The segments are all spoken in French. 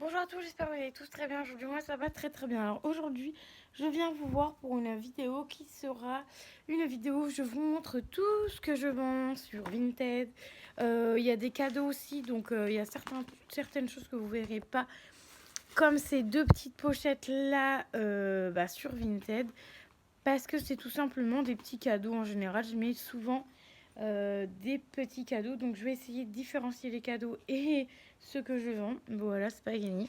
Bonjour à tous, j'espère que vous allez tous très bien. Aujourd'hui, moi ça va très très bien. Alors aujourd'hui, je viens vous voir pour une vidéo qui sera une vidéo où je vous montre tout ce que je vends sur Vinted. Il y a des cadeaux aussi, donc il y a certaines choses que vous verrez pas, comme ces deux petites pochettes là sur Vinted, parce que c'est tout simplement des petits cadeaux en général. Je mets souvent des petits cadeaux. Donc je vais essayer de différencier les cadeaux et ceux que je vends. Voilà, c'est pas gagné.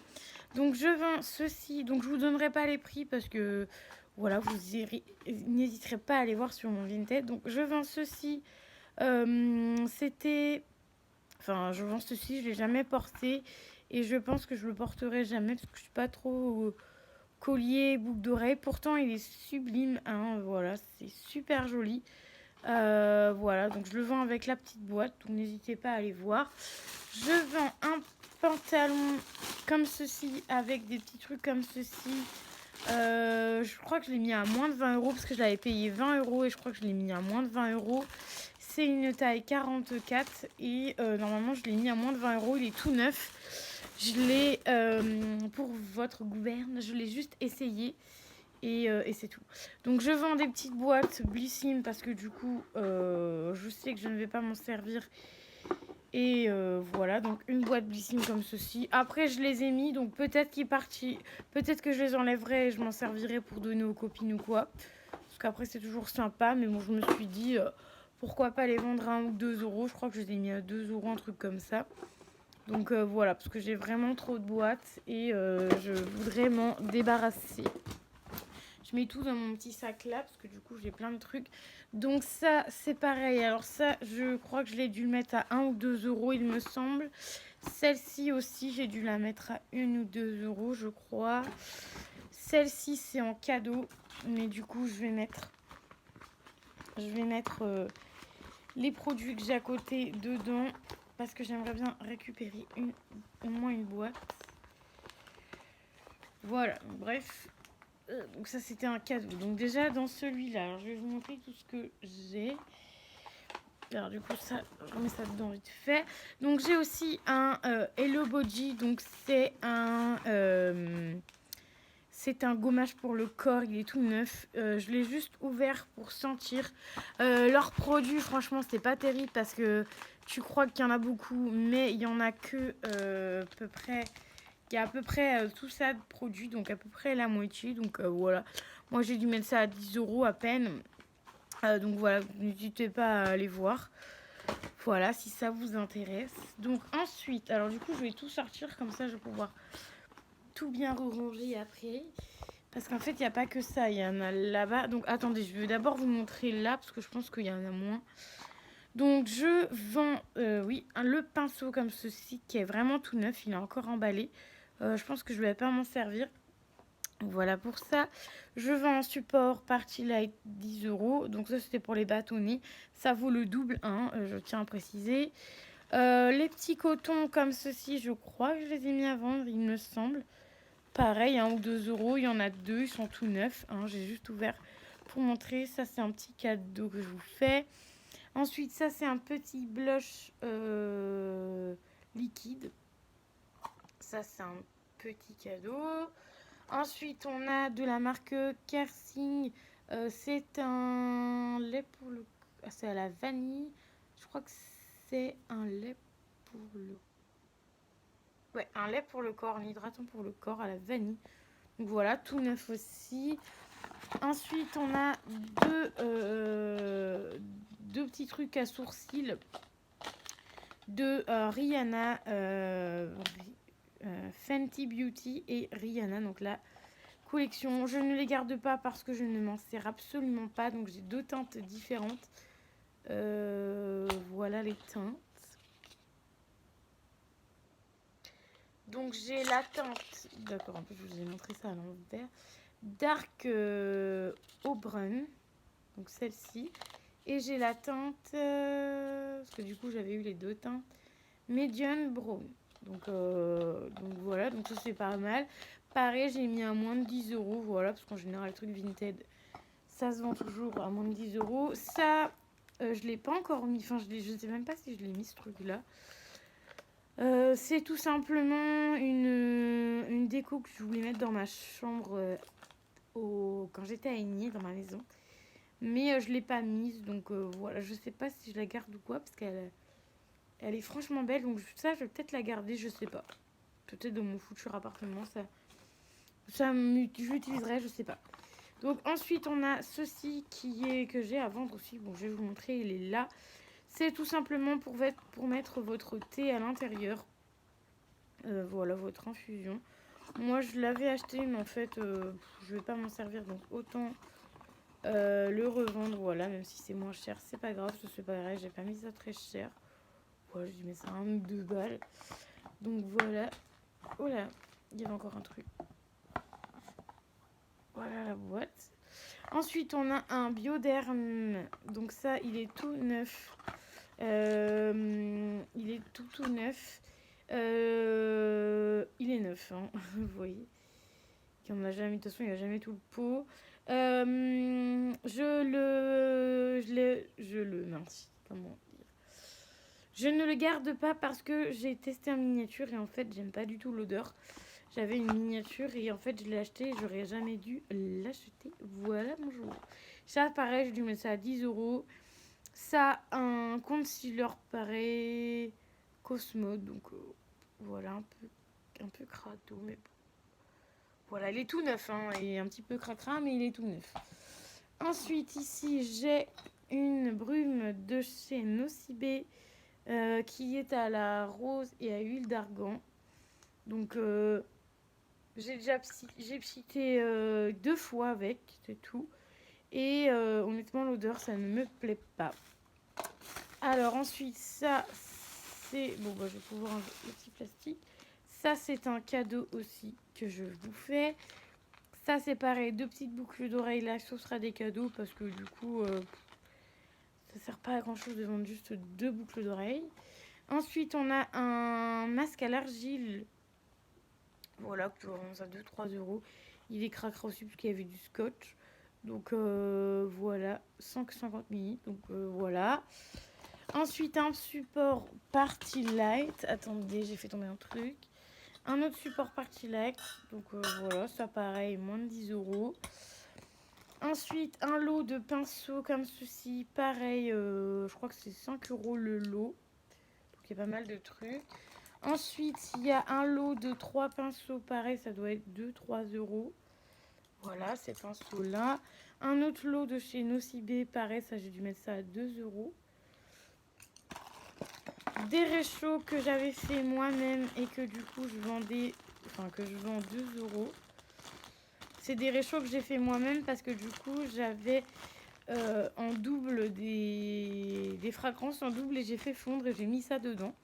Donc je vends ceci. Donc je vous donnerai pas les prix parce que voilà, vous n'hésiterez pas à aller voir sur mon Vinted. Donc je vends ceci. Je vends ceci, je l'ai jamais porté et je pense que je le porterai jamais parce que je suis pas trop collier, boucle d'oreille. Pourtant, il est sublime, hein. Voilà, c'est super joli. Voilà, donc je le vends avec la petite boîte, donc n'hésitez pas à aller voir. Je vends un pantalon comme ceci avec des petits trucs comme ceci. Je crois que je l'ai mis à moins de 20 euros parce que je l'avais payé 20 euros et je crois que je l'ai mis à moins de 20 euros. C'est une taille 44 et normalement je l'ai mis à moins de 20 euros. Il est tout neuf. Je l'ai, pour votre gouverne, je l'ai juste essayé. Et c'est tout. Donc je vends des petites boîtes Blissim parce que du coup je sais que je ne vais pas m'en servir. Et voilà, donc une boîte Blissim comme ceci. Après je les ai mis, donc peut-être peut-être que je les enlèverai et je m'en servirai pour donner aux copines ou quoi. Parce qu'après c'est toujours sympa, mais bon je me suis dit pourquoi pas les vendre à 1 ou 2 euros. Je crois que je les ai mis à 2 euros, un truc comme ça. Donc voilà, parce que j'ai vraiment trop de boîtes et je voudrais m'en débarrasser. Je mets tout dans mon petit sac là parce que du coup j'ai plein de trucs. Donc ça c'est pareil. Alors ça je crois que je l'ai dû le mettre à 1 ou 2 euros il me semble. Celle-ci aussi j'ai dû la mettre à 1 ou 2 euros je crois. Celle-ci c'est en cadeau. Mais du coup je vais mettre les produits que j'ai à côté dedans. Parce que j'aimerais bien récupérer au moins une boîte. Voilà, bref. Donc ça c'était un cadeau. Donc déjà dans celui-là, je vais vous montrer tout ce que j'ai. Alors du coup ça, je remets ça dedans vite fait. Donc j'ai aussi un Hello Body. Donc c'est un gommage pour le corps. Il est tout neuf. Je l'ai juste ouvert pour sentir. Leurs produits, franchement c'est pas terrible parce que tu crois qu'il y en a beaucoup, mais il y en a que à peu près. Il y a à peu près tout ça de produits, donc à peu près la moitié. Donc voilà. Moi j'ai dû mettre ça à 10 euros à peine. Donc voilà, n'hésitez pas à aller voir. Voilà, si ça vous intéresse. Donc ensuite, alors du coup je vais tout sortir, comme ça je vais pouvoir tout bien ranger après. Parce qu'en fait il n'y a pas que ça, il y en a là-bas. Donc attendez, je vais d'abord vous montrer là, parce que je pense qu'il y en a moins. Donc je vends, le pinceau comme ceci, qui est vraiment tout neuf, il est encore emballé. Je pense que je ne vais pas m'en servir. Voilà pour ça. Je vends un support Party Light 10 euros. Donc ça c'était pour les bâtonnets. Ça vaut le double, hein, je tiens à préciser. Les petits cotons comme ceci, je crois que je les ai mis à vendre, il me semble. Pareil, 1 ou 2 euros. Il y en a deux, ils sont tout neufs, hein. J'ai juste ouvert pour montrer. Ça c'est un petit cadeau que je vous fais. Ensuite, ça c'est un petit blush liquide. Ça c'est un petit cadeau. Ensuite, on a de la marque Kersing. C'est un lait pour le... c'est à la vanille. Je crois que c'est un lait pour le... Ouais, un lait pour le corps, un hydratant pour le corps à la vanille. Donc voilà, tout neuf aussi. Ensuite, on a deux petits trucs à sourcils de Rihanna, Fenty Beauty et Rihanna. Donc là, collection. Je ne les garde pas parce que je ne m'en sers absolument pas. Donc j'ai deux teintes différentes. Voilà les teintes. Donc j'ai la teinte. D'accord, en plus je vous ai montré ça à l'envers. Dark au brun. Donc celle-ci. Et j'ai la teinte. Parce que du coup j'avais eu les deux teintes. Medium brown. Donc voilà, donc ça c'est pas mal. Pareil, j'ai mis à moins de 10 euros, voilà, parce qu'en général, les trucs Vinted, ça se vend toujours à moins de 10 euros. Ça, je l'ai pas encore mis, enfin, je sais même pas si je l'ai mis ce truc-là. C'est tout simplement déco que je voulais mettre dans ma chambre quand j'étais à Aigné, dans ma maison. Mais je ne l'ai pas mise, donc voilà, je sais pas si je la garde ou quoi, parce elle est franchement belle, donc ça, je vais peut-être la garder, je sais pas. Peut-être dans mon futur appartement, j'utiliserai, je sais pas. Donc ensuite, on a ceci que j'ai à vendre aussi, bon, je vais vous montrer, il est là. C'est tout simplement pour mettre votre thé à l'intérieur. Voilà, votre infusion. Moi, je l'avais acheté, mais en fait, je vais pas m'en servir, donc autant le revendre, voilà, même si c'est moins cher, c'est pas grave, c'est pas vrai, j'ai pas mis ça très cher. Voilà, je mets ça à 1 ou 2 balles. Donc voilà. Oh là, il y avait encore un truc. Voilà la boîte. Ensuite, on a un Bioderm. Donc ça, il est tout neuf. Il est tout neuf. Il est neuf, hein, vous voyez. Il en a jamais, de toute façon, il n'y a jamais tout le pot. Mince, comment dire. Je ne le garde pas parce que j'ai testé en miniature et en fait, j'aime pas du tout l'odeur. J'avais une miniature et en fait, je l'ai acheté et j'aurais jamais dû l'acheter. Voilà, bonjour. Ça, pareil, j'ai dû mettre ça à 10 euros. Ça, un concealer pareil, Cosmo, donc voilà, un peu crado, mais bon. Voilà, il est tout neuf, hein, il est un petit peu cracra, mais il est tout neuf. Ensuite, ici, j'ai une brume de chez Nocibé qui est à la rose et à huile d'argan. Donc, j'ai pchité 2 fois avec, c'est tout. Et honnêtement, l'odeur, ça ne me plaît pas. Alors ensuite, ça, c'est... Bon, bah, je vais pouvoir enlever le petit plastique. Ça, c'est un cadeau aussi que je vous fais. Ça, c'est pareil, 2 petites boucles d'oreilles. Là, ce sera des cadeaux parce que du coup, ça sert pas à grand-chose de vendre juste 2 boucles d'oreilles. Ensuite, on a un masque à l'argile. Voilà, que je vends à 2-3 euros. Il est cracra aussi parce qu'il y avait du scotch. Donc voilà, 150 ml. Donc voilà. Ensuite, un support Party Light. Attendez, j'ai fait tomber un truc. Un autre support Party Light. Donc voilà, ça pareil, moins de 10 euros. Ensuite, un lot de pinceaux comme ceci. Pareil, je crois que c'est 5 euros le lot. Donc il y a pas mal de trucs. Ensuite, il y a un lot de 3 pinceaux. Pareil, ça doit être 2-3 euros. Voilà, ces pinceaux-là. Un autre lot de chez Nocibé. Pareil, ça j'ai dû mettre ça à 2 euros. Des réchauds que j'avais fait moi-même et que du coup je vendais, que je vends 2 euros. C'est des réchauds que j'ai fait moi-même parce que du coup j'avais en double des fragrances en double et j'ai fait fondre et j'ai mis ça dedans.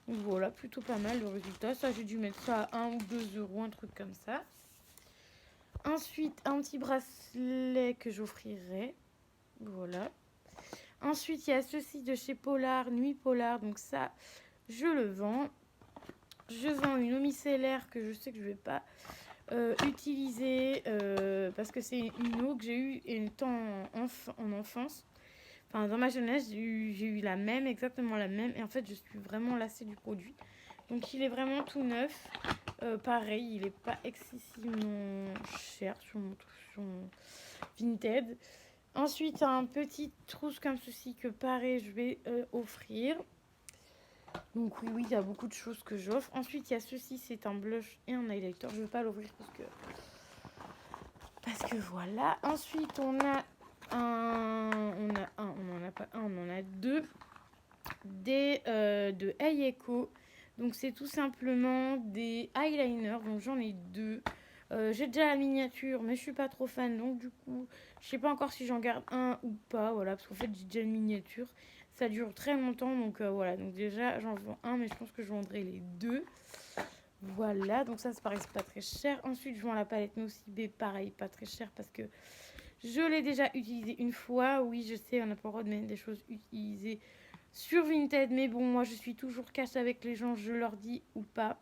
Donc voilà, plutôt pas mal le résultat. Ça, j'ai dû mettre ça à 1 ou 2 euros, un truc comme ça. Ensuite, un petit bracelet que j'offrirai. Voilà. Ensuite, il y a ceci de chez Polar, Nuit Polar. Donc ça, je le vends. Je vends une eau micellaire que je sais que je ne vais pas utiliser parce que c'est une eau que j'ai eue étant en enfance. Enfin, dans ma jeunesse, j'ai eu la même, exactement la même. Et en fait, je suis vraiment lassée du produit. Donc, il est vraiment tout neuf. Pareil, il n'est pas excessivement cher sur mon Vinted. Ensuite, un petit trousse comme ceci que pareil, je vais offrir. Donc oui, il y a beaucoup de choses que j'offre. Ensuite, il y a ceci, c'est un blush et un highlighter. Je ne vais pas l'ouvrir parce que voilà. Ensuite, on en a deux. De Ayeko. Donc c'est tout simplement des eyeliners. Donc j'en ai 2. J'ai déjà la miniature, mais je suis pas trop fan. Donc du coup, je sais pas encore si j'en garde un ou pas. Voilà, parce qu'en fait, j'ai déjà une miniature. Ça dure très longtemps. Donc voilà. Donc déjà, j'en vends un, mais je pense que je vendrai les 2. Voilà. Donc ça paraît pas très cher. Ensuite, je vends la palette Nocibé. Pareil, pas très cher parce que je l'ai déjà utilisée une fois. Oui, je sais, on n'a pas le droit de mettre des choses utilisées sur Vinted, mais bon, moi je suis toujours cash avec les gens, je leur dis ou pas.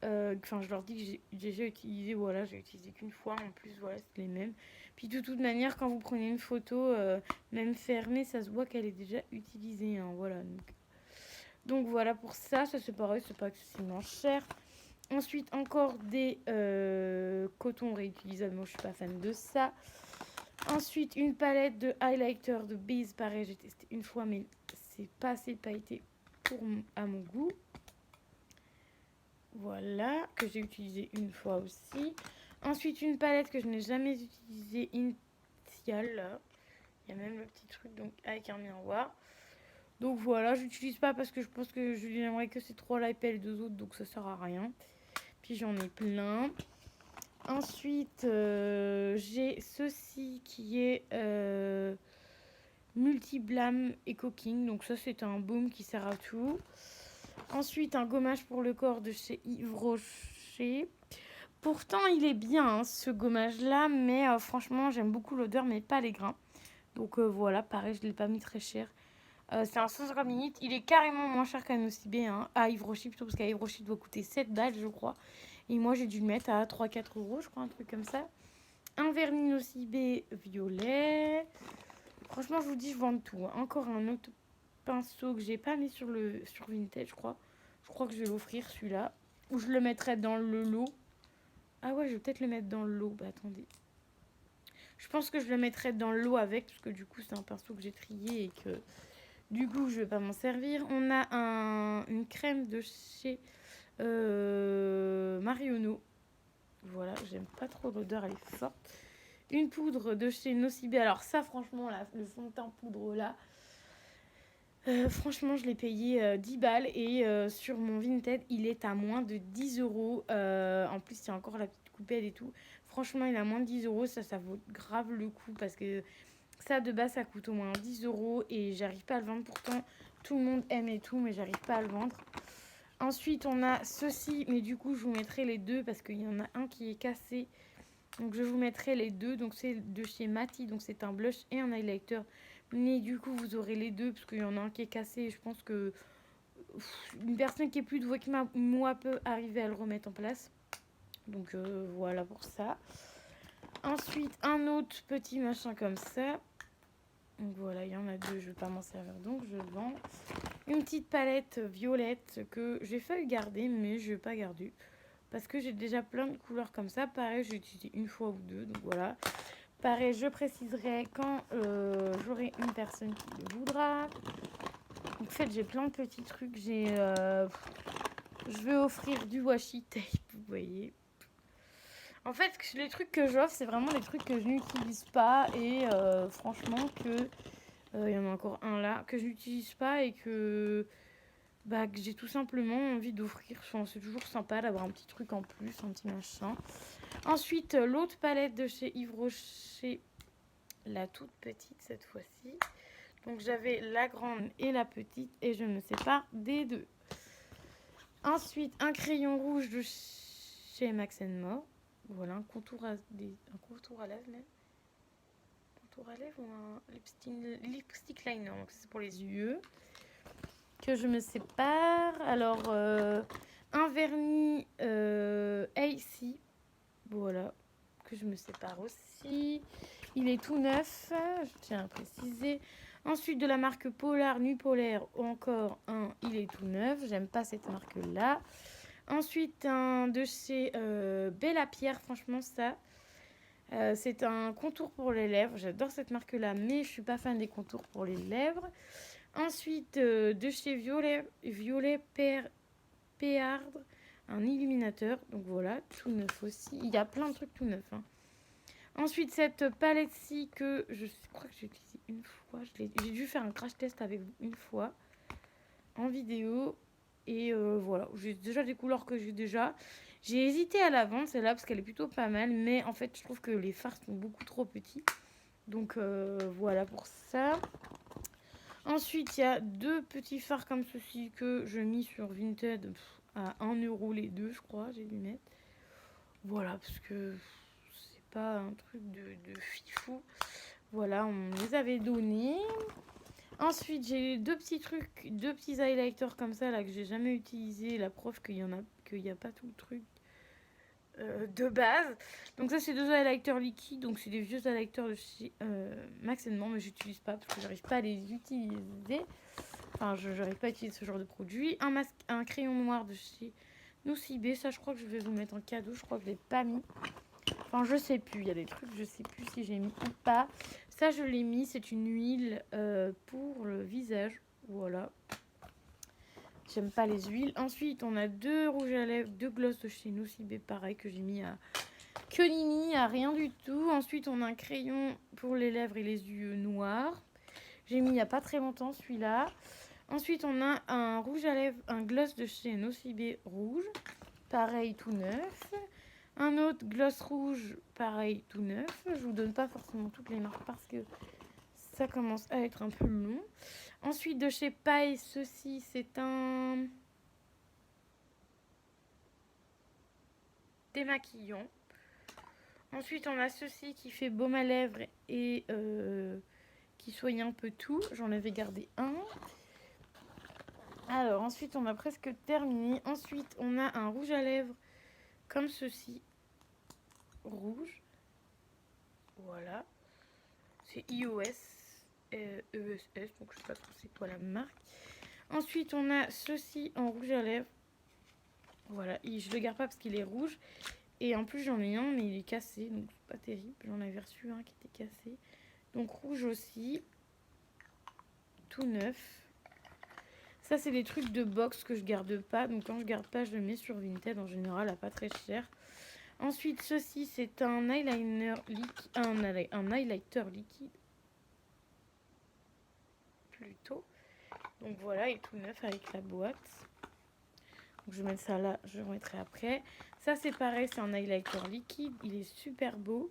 Je leur dis que j'ai déjà utilisé, voilà, j'ai utilisé qu'une fois, en plus, voilà, c'est les mêmes. Puis de toute manière, quand vous prenez une photo, même fermée, ça se voit qu'elle est déjà utilisée, hein, voilà. Donc voilà pour ça, ça c'est pareil, c'est pas excessivement cher. Ensuite, encore des cotons réutilisables. Moi, je suis pas fan de ça. Ensuite, une palette de highlighter de Base. Pareil, j'ai testé une fois, mais c'est pas assez pailleté à mon goût. Voilà, que j'ai utilisé une fois aussi. Ensuite, une palette que je n'ai jamais utilisée, Initial. Là. Il y a même le petit truc donc, avec un miroir. Donc voilà, je n'utilise pas parce que je pense que je n'aimerais que ces trois-là et les deux autres, donc ça sert à rien. Puis j'en ai plein. Ensuite, j'ai ceci qui est Multi-Blâme Eco King. Donc ça, c'est un baume qui sert à tout. Ensuite, un gommage pour le corps de chez Yves Rocher. Pourtant, il est bien, hein, ce gommage-là, mais franchement, j'aime beaucoup l'odeur, mais pas les grains. Donc voilà, pareil, je ne l'ai pas mis très cher. C'est un 150 ml. Il est carrément moins cher qu'un Nocibé, hein. À Yves Rocher plutôt, parce qu'à Yves Rocher, il doit coûter 7 balles, je crois. Et moi, j'ai dû le mettre à 3-4 euros, je crois, un truc comme ça. Un vernis Nocibé violet. Franchement, je vous dis, je vends tout. Encore un autre pinceau que j'ai pas mis sur Vinted, je crois. Je crois que je vais l'offrir, celui-là. Ou je le mettrai dans le lot. Ah ouais, je vais peut-être le mettre dans le lot. Bah, attendez. Je pense que je le mettrai dans le lot avec, parce que du coup, c'est un pinceau que j'ai trié et que du coup, je vais pas m'en servir. On a une crème de chez Marionneau. Voilà, j'aime pas trop l'odeur, elle est forte. Une poudre de chez Nocibé. Alors ça, franchement, là, le fond de teint poudre là, franchement, je l'ai payé 10 balles et sur mon Vinted, il est à moins de 10 euros. En plus, il y a encore la petite coupelle et tout. Franchement, il est à moins de 10 euros. Ça vaut grave le coup parce que ça, de base, ça coûte au moins 10 euros et j'arrive pas à le vendre. Pourtant, tout le monde aime et tout, mais j'arrive pas à le vendre. Ensuite, on a ceci, mais du coup, je vous mettrai les deux parce qu'il y en a un qui est cassé. Donc, je vous mettrai les deux. Donc, c'est de chez Mati. Donc, c'est un blush et un highlighter. Mais du coup, vous aurez les deux parce qu'il y en a un qui est cassé. Et je pense que une personne qui est plus douée que moi peut arriver à le remettre en place. Donc, voilà pour ça. Ensuite, un autre petit machin comme ça. Donc voilà, il y en a deux, je ne vais pas m'en servir, donc je vends. Une petite palette violette que j'ai failli garder, mais je ne vais pas garder. Parce que j'ai déjà plein de couleurs comme ça. Pareil, j'ai utilisé une fois ou deux, donc voilà. Pareil, je préciserai quand j'aurai une personne qui le voudra. En fait, j'ai plein de petits trucs. Je vais offrir du washi tape, vous voyez. En fait, les trucs que j'offre, c'est vraiment des trucs que je n'utilise pas. Et franchement, il y en a encore un là que je n'utilise pas et que j'ai tout simplement envie d'offrir. Enfin, c'est toujours sympa d'avoir un petit truc en plus, un petit machin. Ensuite, l'autre palette de chez Yves Rocher, la toute petite cette fois-ci. Donc j'avais la grande et la petite et je me sépare des deux. Ensuite, un crayon rouge de chez Max More. Voilà, un contour à lèvres même. Contour à lèvres ou un lipstick liner. Donc c'est pour les yeux. Que je me sépare. Alors, un vernis AC. Voilà, que je me sépare aussi. Il est tout neuf, je tiens à préciser. Ensuite, de la marque Polar, Nuit Polaire, encore un, il est tout neuf. J'aime pas cette marque-là. Ensuite, un de chez Bella Pierre, franchement, ça. C'est un contour pour les lèvres. J'adore cette marque-là, mais je suis pas fan des contours pour les lèvres. Ensuite, de chez Violet Péardre, un illuminateur. Donc voilà, tout neuf aussi. Il y a plein de trucs tout neufs. Hein. Ensuite, cette palette-ci que je crois que j'ai utilisée une fois. J'ai dû faire un crash test avec vous une fois en vidéo. Et voilà, j'ai déjà des couleurs que j'ai déjà. J'ai hésité à la vendre celle-là parce qu'elle est plutôt pas mal. Mais en fait, je trouve que les fards sont beaucoup trop petits. Donc voilà pour ça. Ensuite, il y a deux petits fards comme ceci que je mis sur Vinted à 1 euro les deux, je crois. J'ai dû mettre. Voilà, parce que c'est pas un truc de fifou. Voilà, on les avait donnés. Ensuite, j'ai deux petits highlighters comme ça là que j'ai jamais utilisé. La preuve qu'il y a pas tout le truc de base. Donc ça, c'est deux highlighters liquides. Donc c'est des vieux highlighters de chez Max More, mais j'utilise pas parce que j'arrive pas à les utiliser. Enfin, je n'arrive pas à utiliser ce genre de produit. Un crayon noir de chez Nocibé, ça je crois que je vais vous mettre en cadeau. Je crois que je l'ai pas mis. Enfin, je sais plus. Il y a des trucs, je sais plus si j'ai mis ou pas. Ça, je l'ai mis. C'est une huile pour le visage. Voilà. J'aime pas les huiles. Ensuite, on a 2 rouges à lèvres, 2 glosses de chez Nocibé, pareil, que j'ai mis à que Nini, à rien du tout. Ensuite, on a un crayon pour les lèvres et les yeux noirs. J'ai mis il n'y a pas très longtemps celui-là. Ensuite, on a un rouge à lèvres, un gloss de chez Nocibé rouge. Pareil, tout neuf. Un autre gloss rouge, pareil, tout neuf. Je vous donne pas forcément toutes les marques parce que ça commence à être un peu long. Ensuite, de chez Paille, ceci, c'est un démaquillant. Ensuite, on a ceci qui fait baume à lèvres et qui soigne un peu tout. J'en avais gardé un. Alors, ensuite, on a presque terminé. Ensuite, on a un rouge à lèvres comme ceci. Rouge. Voilà. C'est iOS. ESS, donc je sais pas trop c'est quoi la marque. Ensuite, on a ceci en rouge à lèvres. Voilà, et je le garde pas parce qu'il est rouge. Et en plus, j'en ai un, mais il est cassé, donc c'est pas terrible. J'en avais reçu un qui était cassé. Donc rouge aussi. Tout neuf. Ça, c'est des trucs de box que je garde pas. Donc quand je garde pas, je le mets sur Vinted en général à pas très cher. Ensuite, ceci, c'est un eyeliner liquide. Un highlighter liquide. Plutôt. Donc voilà, il est tout neuf avec la boîte. Donc je vais mettre ça là, je le remettrai après. Ça, c'est pareil, c'est un highlighter liquide. Il est super beau.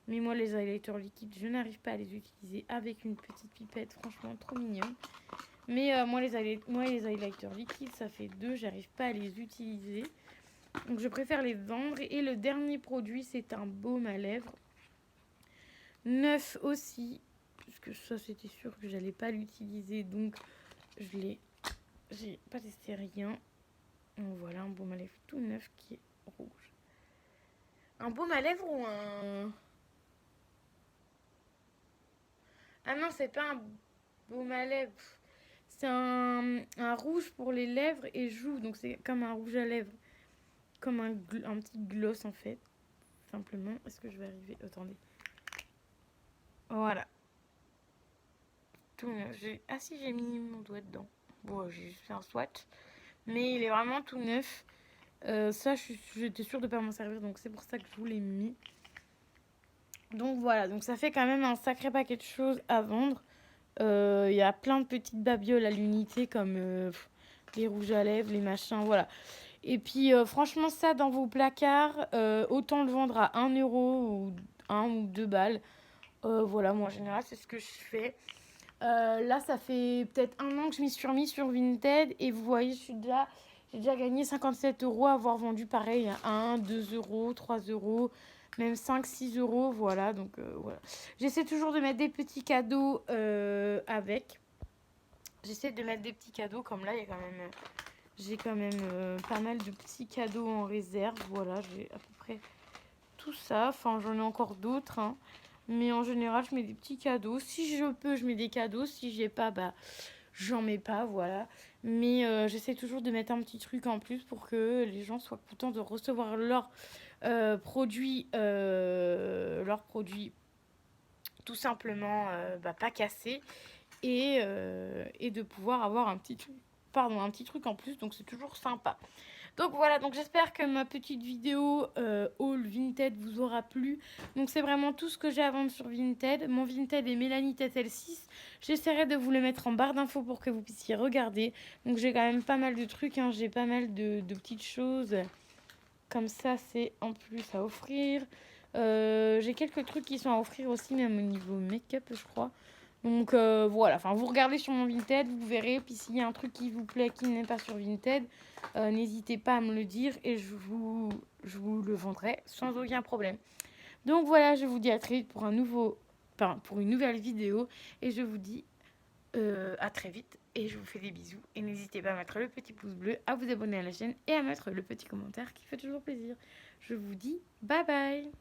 Mais moi, les highlighters liquides, je n'arrive pas à les utiliser avec une petite pipette. Franchement, trop mignon. Mais moi, les highlighters liquides, ça fait 2. J'arrive pas à les utiliser. Donc, je préfère les vendre. Et le dernier produit, c'est un baume à lèvres. Neuf aussi. Puisque ça, c'était sûr que j'allais pas l'utiliser. Donc, j'ai pas testé rien. Donc, voilà, un baume à lèvres tout neuf qui est rouge. Un baume à lèvres ou un... Ah non, c'est pas un baume à lèvres. C'est un rouge pour les lèvres et joues. Donc c'est comme un rouge à lèvres. Comme un petit gloss en fait. Simplement. Est-ce que je vais arriver? Attendez. Voilà. Tout neuf. Ah si, j'ai mis mon doigt dedans. Bon, j'ai juste fait un swatch. Mais il est vraiment tout neuf. Ça, j'étais sûre de ne pas m'en servir. Donc c'est pour ça que je vous l'ai mis. Donc voilà. Donc ça fait quand même un sacré paquet de choses à vendre. Il y a plein de petites babioles à l'unité comme les rouges à lèvres, les machins, voilà. Et puis franchement ça dans vos placards, autant le vendre à 1 euro ou 1 ou 2 balles. Voilà, moi en général c'est ce que je fais. Là ça fait peut-être 1 an que je m'y suis remis sur Vinted et vous voyez j'ai déjà gagné 57 euros à avoir vendu pareil à 1, 2 euros, 3 euros, même 5, 6 euros, voilà. Donc voilà. J'essaie toujours de mettre des petits cadeaux avec. J'essaie de mettre des petits cadeaux comme là, j'ai quand même pas mal de petits cadeaux en réserve. Voilà, j'ai à peu près tout ça. Enfin, j'en ai encore d'autres, hein. Mais en général, je mets des petits cadeaux. Si je peux, je mets des cadeaux. Si j'ai pas, bah j'en mets pas, voilà. Mais j'essaie toujours de mettre un petit truc en plus pour que les gens soient contents de recevoir leurs produits tout simplement pas cassés et de pouvoir avoir un petit truc en plus. Donc c'est toujours sympa. Donc voilà, donc j'espère que ma petite vidéo haul Vinted vous aura plu. Donc c'est vraiment tout ce que j'ai à vendre sur Vinted. Mon Vinted est Mélanie Tetel 6. J'essaierai de vous le mettre en barre d'infos pour que vous puissiez regarder. Donc j'ai quand même pas mal de trucs, hein. J'ai pas mal de petites choses. Comme ça, c'est en plus à offrir. J'ai quelques trucs qui sont à offrir aussi, même au niveau make-up, je crois. Donc voilà, enfin vous regardez sur mon Vinted, vous verrez. Puis s'il y a un truc qui vous plaît, qui n'est pas sur Vinted, n'hésitez pas à me le dire et je vous le vendrai sans aucun problème. Donc voilà, je vous dis à très vite pour pour une nouvelle vidéo et je vous dis à très vite et je vous fais des bisous. Et n'hésitez pas à mettre le petit pouce bleu, à vous abonner à la chaîne et à mettre le petit commentaire qui fait toujours plaisir. Je vous dis bye bye.